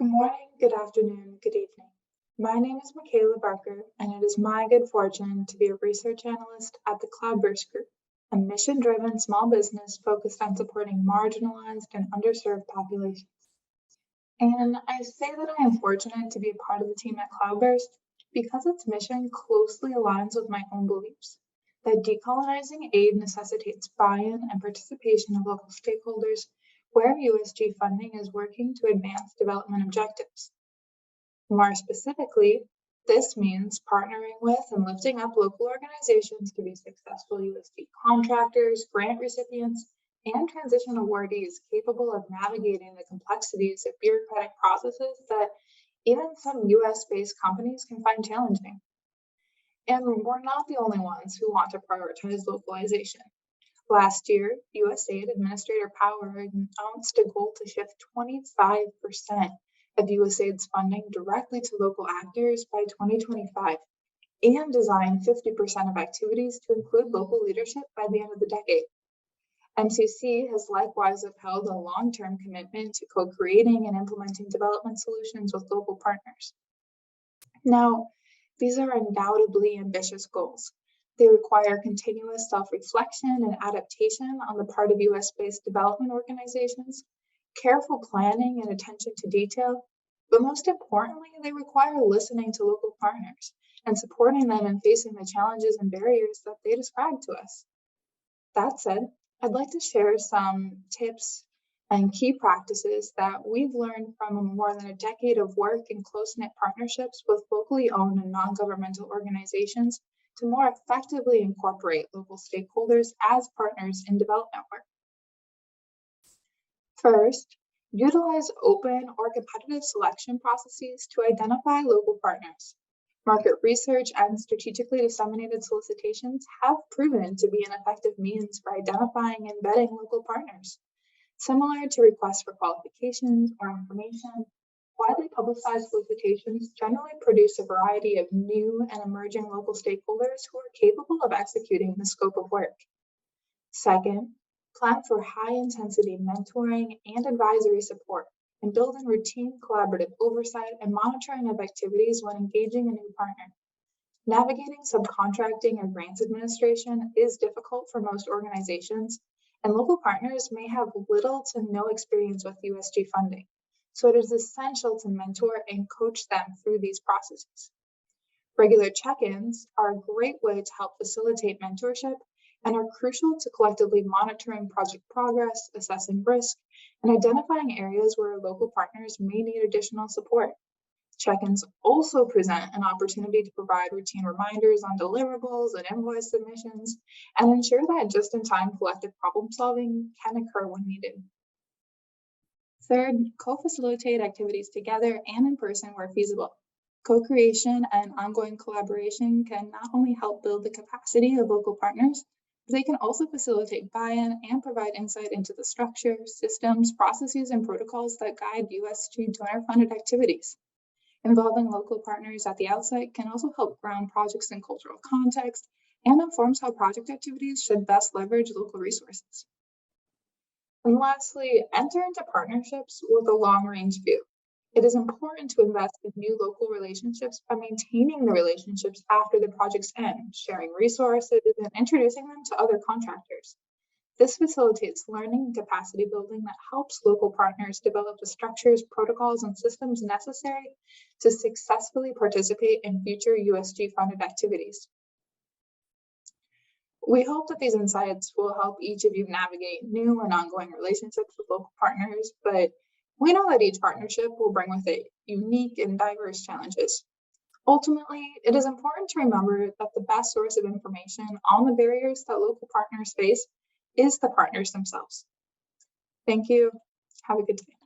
Good morning, good afternoon, good evening. My name is Makayla Barker, and it is my good fortune to be a research analyst at the Cloudburst Group, a mission-driven small business focused on supporting marginalized and underserved populations. And I say that I am fortunate to be a part of the team at Cloudburst because its mission closely aligns with my own beliefs that decolonizing aid necessitates buy-in and participation of local stakeholders where USG funding is working to advance development objectives. More specifically, this means partnering with and lifting up local organizations to be successful USG contractors, grant recipients, and transition awardees capable of navigating the complexities of bureaucratic processes that even some US-based companies can find challenging. And we're not the only ones who want to prioritize localization. Last year, USAID Administrator Power announced a goal to shift 25% of USAID's funding directly to local actors by 2025 and design 50% of activities to include local leadership by the end of the decade. MCC has likewise upheld a long-term commitment to co-creating and implementing development solutions with local partners. Now, these are undoubtedly ambitious goals. They require continuous self-reflection and adaptation on the part of US-based development organizations, careful planning and attention to detail, but most importantly, they require listening to local partners and supporting them in facing the challenges and barriers that they describe to us. That said, I'd like to share some tips and key practices that we've learned from more than a decade of work in close-knit partnerships with locally owned and non-governmental organizations to more effectively incorporate local stakeholders as partners in development work. First, utilize open or competitive selection processes to identify local partners. Market research and strategically disseminated solicitations have proven to be an effective means for identifying and vetting local partners. Similar to requests for qualifications or information, widely publicized solicitations generally produce a variety of new and emerging local stakeholders who are capable of executing the scope of work. Second, plan for high-intensity mentoring and advisory support and build in routine collaborative oversight and monitoring of activities when engaging a new partner. Navigating subcontracting or grants administration is difficult for most organizations, and local partners may have little to no experience with USG funding. So it is essential to mentor and coach them through these processes. Regular check-ins are a great way to help facilitate mentorship and are crucial to collectively monitoring project progress, assessing risk, and identifying areas where local partners may need additional support. Check-ins also present an opportunity to provide routine reminders on deliverables and invoice submissions and ensure that just-in-time collective problem-solving can occur when needed. Third, co-facilitate activities together and in person where feasible. Co-creation and ongoing collaboration can not only help build the capacity of local partners, but they can also facilitate buy-in and provide insight into the structure, systems, processes, and protocols that guide USG donor-funded activities. Involving local partners at the outset can also help ground projects in cultural context and informs how project activities should best leverage local resources. And lastly, enter into partnerships with a long-range view. It is important to invest in new local relationships by maintaining the relationships after the project's end, sharing resources, and introducing them to other contractors. This facilitates learning and capacity building that helps local partners develop the structures, protocols, and systems necessary to successfully participate in future USG-funded activities. We hope that these insights will help each of you navigate new and ongoing relationships with local partners, but we know that each partnership will bring with it unique and diverse challenges. Ultimately, it is important to remember that the best source of information on the barriers that local partners face is the partners themselves. Thank you. Have a good day.